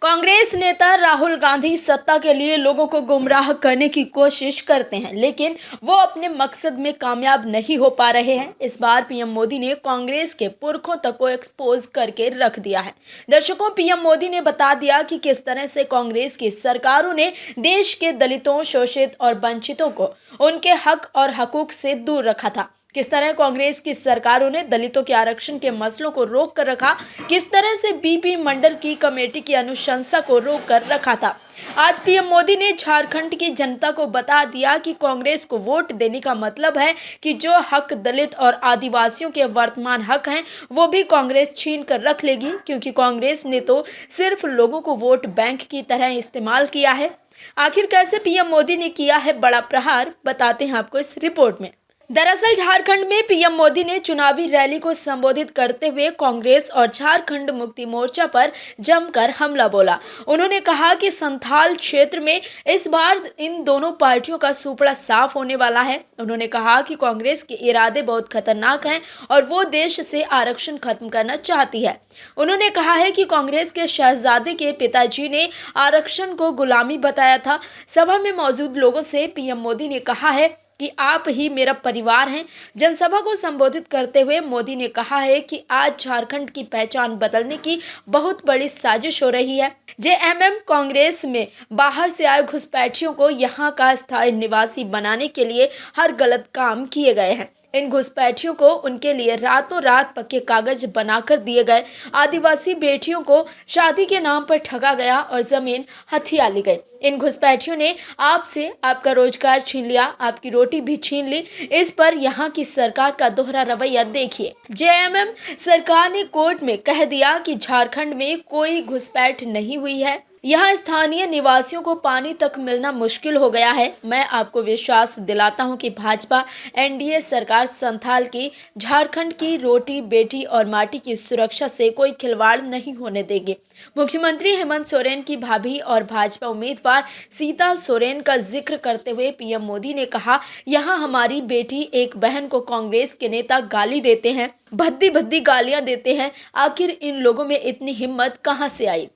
कांग्रेस नेता राहुल गांधी सत्ता के लिए लोगों को गुमराह करने की कोशिश करते हैं, लेकिन वो अपने मकसद में कामयाब नहीं हो पा रहे हैं। इस बार पीएम मोदी ने कांग्रेस के पुरखों तक को एक्सपोज करके रख दिया है। दर्शकों, पीएम मोदी ने बता दिया कि किस तरह से कांग्रेस की सरकारों ने देश के दलितों, शोषित और वंचितों को उनके हक और हकूक से दूर रखा था। किस तरह कांग्रेस की सरकारों ने दलितों के आरक्षण के मसलों को रोक कर रखा, किस तरह से बीपी मंडल की कमेटी की अनुशंसा को रोक कर रखा था। आज पीएम मोदी ने झारखंड की जनता को बता दिया कि कांग्रेस को वोट देने का मतलब है कि जो हक दलित और आदिवासियों के वर्तमान हक हैं वो भी कांग्रेस छीन कर रख लेगी, क्योंकि कांग्रेस ने तो सिर्फ लोगों को वोट बैंक की तरह इस्तेमाल किया है। आखिर कैसे पीएम मोदी ने किया है बड़ा प्रहार, बताते हैं आपको इस रिपोर्ट में। दरअसल झारखंड में पीएम मोदी ने चुनावी रैली को संबोधित करते हुए कांग्रेस और झारखंड मुक्ति मोर्चा पर जमकर हमला बोला। उन्होंने कहा कि संथाल क्षेत्र में इस बार इन दोनों पार्टियों का सुपड़ा साफ होने वाला है। उन्होंने कहा कि कांग्रेस के इरादे बहुत खतरनाक हैं और वो देश से आरक्षण खत्म करना चाहती है। उन्होंने कहा है कि कांग्रेस के शहजादे के पिताजी ने आरक्षण को गुलामी बताया था। सभा में मौजूद लोगों से पीएम मोदी ने कहा है कि आप ही मेरा परिवार हैं। जनसभा को संबोधित करते हुए मोदी ने कहा है कि आज झारखंड की पहचान बदलने की बहुत बड़ी साजिश हो रही है। जेएमएम कांग्रेस में बाहर से आए घुसपैठियों को यहां का स्थायी निवासी बनाने के लिए हर गलत काम किए गए हैं। इन घुसपैठियों को उनके लिए रातों रात पक्के कागज बनाकर दिए गए। आदिवासी बेटियों को शादी के नाम पर ठगा गया और जमीन हथिया ली गई। इन घुसपैठियों ने आपसे आपका रोजगार छीन लिया, आपकी रोटी भी छीन ली। इस पर यहाँ की सरकार का दोहरा रवैया देखिए। जेएमएम सरकार ने कोर्ट में कह दिया कि झारखंड में कोई घुसपैठ नहीं हुई है, यहाँ स्थानीय निवासियों को पानी तक मिलना मुश्किल हो गया है। मैं आपको विश्वास दिलाता हूँ कि भाजपा एनडीए सरकार संथाल की, झारखंड की रोटी, बेटी और माटी की सुरक्षा से कोई खिलवाड़ नहीं होने देगी। मुख्यमंत्री हेमंत सोरेन की भाभी और भाजपा उम्मीदवार सीता सोरेन का जिक्र करते हुए पीएम मोदी ने कहा, यहाँ हमारी बेटी एक बहन को कांग्रेस के नेता गाली देते हैं, भद्दी भद्दी गालियां देते हैं। आखिर इन लोगों में इतनी हिम्मत कहाँ से आई?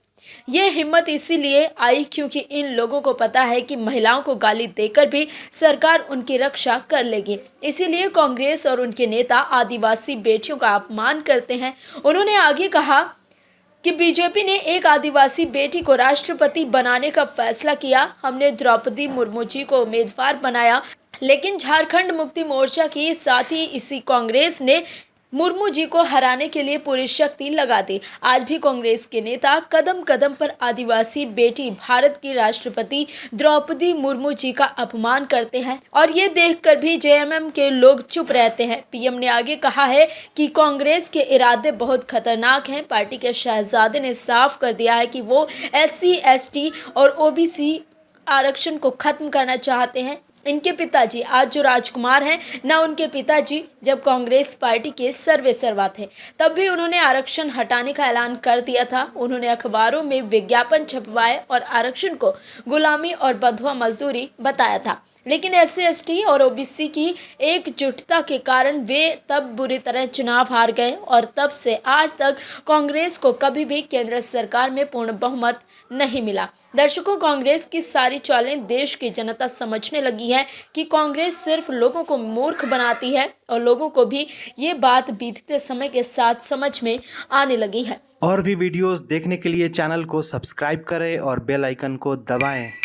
ये हिम्मत इसीलिए आई क्योंकि इन लोगों को पता है कि महिलाओं को गाली देकर भी सरकार उनकी रक्षा कर लेगी। इसीलिए कांग्रेस और उनके नेता आदिवासी बेटियों का अपमान करते हैं। उन्होंने आगे कहा कि बीजेपी ने एक आदिवासी बेटी को राष्ट्रपति बनाने का फैसला किया। हमने द्रौपदी मुर्मू जी को उम्मीदवार बनाया, लेकिन झारखंड मुक्ति मोर्चा की साथ ही इसी कांग्रेस ने मुर्मू जी को हराने के लिए पूरी शक्ति लगा दी। आज भी कांग्रेस के नेता कदम कदम पर आदिवासी बेटी, भारत की राष्ट्रपति द्रौपदी मुर्मू जी का अपमान करते हैं और ये देखकर भी जेएमएम के लोग चुप रहते हैं। पीएम ने आगे कहा है कि कांग्रेस के इरादे बहुत खतरनाक हैं। पार्टी के शहजादे ने साफ कर दिया है कि वो SC, ST और OBC आरक्षण को खत्म करना चाहते हैं। इनके पिताजी आज जो राजकुमार हैं, ना उनके पिताजी जब कांग्रेस पार्टी के सर्वेसर्वा थे तब भी उन्होंने आरक्षण हटाने का ऐलान कर दिया था। उन्होंने अखबारों में विज्ञापन छपवाए और आरक्षण को गुलामी और बंधुआ मजदूरी बताया था, लेकिन SC, ST और OBC की एकजुटता के कारण वे तब बुरी तरह चुनाव हार गए और तब से आज तक कांग्रेस को कभी भी केंद्र सरकार में पूर्ण बहुमत नहीं मिला। दर्शकों, कांग्रेस की सारी चालें देश की जनता समझने लगी है कि कांग्रेस सिर्फ लोगों को मूर्ख बनाती है और लोगों को भी ये बात बीतते समय के साथ समझ में आने लगी है। और भी वीडियोस देखने के लिए चैनल को सब्सक्राइब करें और बेल आइकन को दबाएं।